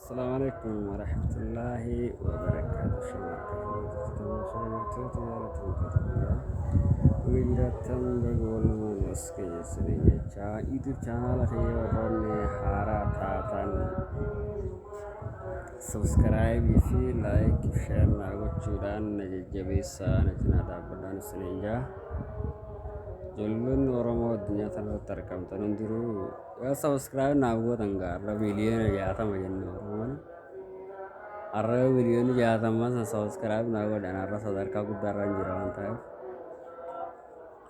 Assalamualaikum warahmatullahi wabarakatuh. Wiiratan bagolman waskaya siriyachaa YouTube channel warroonni haaraa taatan subscribe fi like share naa gochuudhaan na jajjabeessaa na cinaa dhaabbadhaan isiniinjaa. Ijoolleen Oromoo addunyaa kanarratti argamtan hundinuu yoo subscribe naaf gootan gaarra miliyoona 60 jenne Oromoon. Har'a miliyoona 60 san subscribe naa godhan har'a sadarkaa guddaarra hin jira waan ta'eef.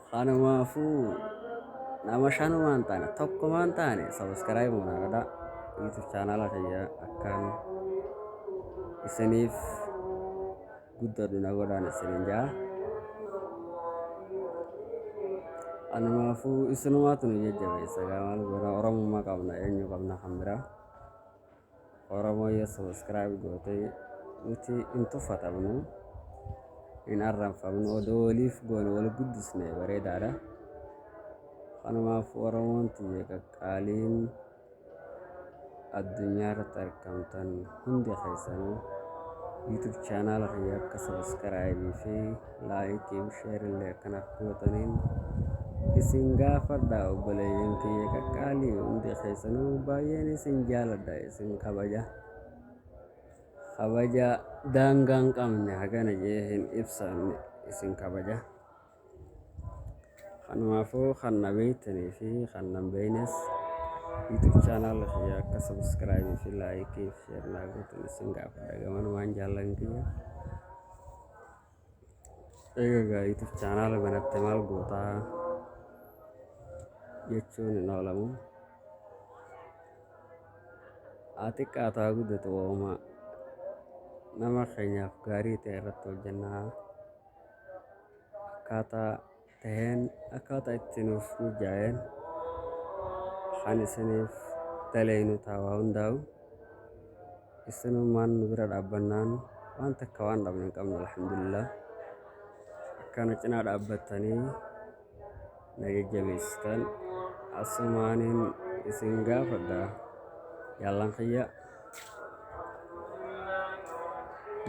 Kanumaafuu nama shanumaan taane tokkumaan taane subscribe naa godhaa. YouTube channel kiyya akkaan isiniif guddadhu na godhaan isiniin jaa. Anumaafuu isinumaatu nu jajjabeessa gaamaan goona Oromummaa qabna eenyu qabna kan biraa. Oromoo yoo subscribe gootee nuti hin tuffatamnu hin arranfamnu odoo waliif goone wal guddisne bareedaadha. Kanumaafuu Oromoon tiyya qaqqaaliin addunyaa irratti argamtan hundi keessanuu YouTube channel kiyya akka subscribe fi like fi share illee akkanaaf gootaniin isin gaafadha. Obboleeyyan kiyya qaqqaalii hundi keessanuu baay'een isin jaaladha, isin kabaja daangaa hin qabne hagana jee hin ibsamne isin kabaja. Kanumaafuu kan na beektanii fi kan na hin beeknes YouTube channel kiyya akka subscribe fi like fi share naa gootan isin gaafadha gamanumaan jaallan kiyya. Egaa YouTube channel banatti maal gootaa jechuun hin oolamu. Ati qaataa guddatu ooma nama keenyaaf gaarii ta'e irratti hojjennaa. Akkaataa itti nuuf mijaa'een kan isiniif dalaynu taawaa hundaa'u isinummaan nu bira dhaabbannaan waan takka waan dhabne hin qabnu alhamdulillah. Akkana cinaa dhaabbattanii na jajjabeessitan asumaaniin isin gaafadha yaallan kiyya.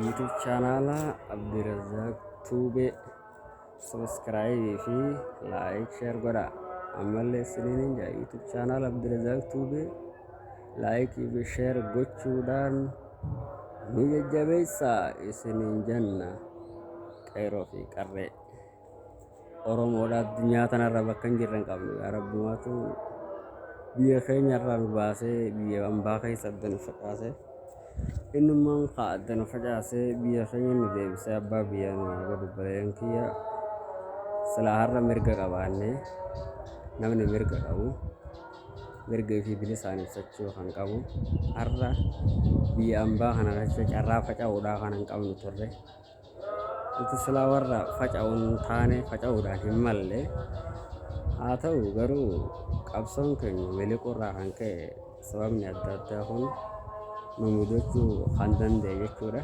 YouTube channel Abdirazak Tube subscribe fi like share godha. Ammallee isiniin jaa YouTube channel Abdirazak Tube like fi share gochuudhaan nu jajjabeessaa isiniin jenna. Qeeroo fi qarree Oromoodha addunyaa tanarra bakka hin jirre hin qabnu. Yaa Rabbumaatu biyya keenya irraa nu baasee biyya hambaa keessa adda nu facaasee innummaan kaa adda nu facaasee biyya keenya nu deebisee abbaa biyya nu godhu. Obboleeyyan kiyya silaa har'a mirga qabaannee namni mirga qabu mirga fi bilisaan ibsachuu kan qabu har'a biyya hambaa kana keessa carraa faca'uudhaa kan hin qabnu turre. Nuti silaa warra faca'uun taane faca'uudhaan hin malle. Haa ta'u garuu qabsoon keenya miliquurraa kan ka'e sababni adda addaa kun nu mudachuu kan danda'e jechuudha.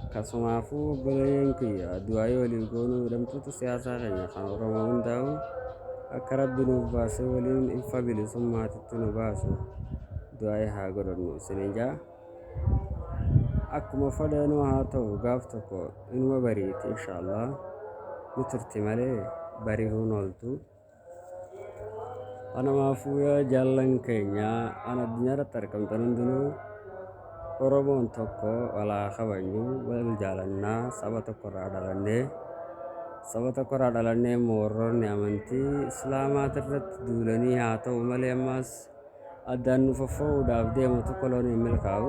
Akkasumaafuu obboleeyyan kiyya du'aayii waliin goonuu hidhamtoota siyaasaa keenya kan Oromoo hundaa'u akka Rabbi nuuf baasee waliin ifa bilisummaatitti nu baasu du'aayii haa godhannu isiniin jaa. Akkuma fedhanuu haa ta'u gaaf tokko inuma bariiti inshaallah nu turti malee bari'uun ooltu. Kanumaafuu yaa jaallan keenya an addunyaa irratti argamtan hundinuu Oromoon tokko walaa kabajnu wal jaalannaa. Saba tokkorraa dhalannee warroonni amantii islaamaati irratti duulanii haa ta'u malee ammas addaan nu foffa'uudhaaf deemu tokko loon hin milkaa'u.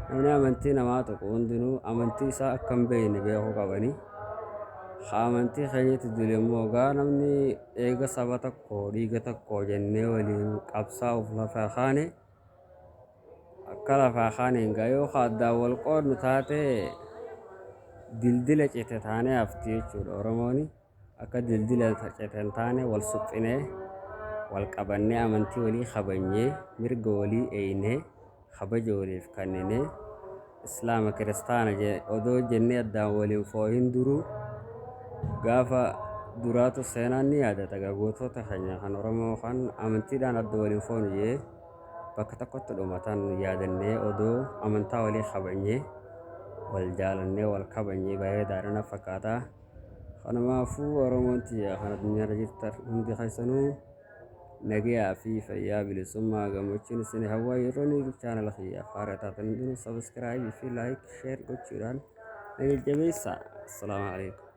Namni amantii namaa tokko hundinuu amantii isaa akka hin beekne beekuu qabanii. Amantii keenyatti dule immoo gaa namni eega saba tokko dhiiga tokko jennee waliin qabsaa'uuf lafaa kaane akka lafaa kaaneen gaa yoo addaan wal qoodnu taate dildila cite taanee hafti jechuudha. Oromoon akka dildila cite hin taane wal suphinee wal qabannee amantii walii kabajnee mirga walii eeynee kabaja waliif kenninee islaama kiristaana odoo jennee addaan waliin foohin duruu gaafa duraatu seenaan ni yaadata. Gootota keenya kan Oromoo kan amantiidhaan adda waliin foonu jee bakka tokkotti dhumatan yaadannee odoo amantaa walii kabajnee wal jaalannee wal kabajnee bareedaadha na fakkaata. Kanaafuu Oromooti kan addunyaarra jirtan hundi keessanuu nagayaa fi fayyaa bilisummaa gammachuun isin hawwaa yeroo ni chaanala kiyya faaraa taatan hundinuu sabiskiraayibii fi laayik sheer gochuudhaan na jajjabeessaa. Assalaamu alaikum.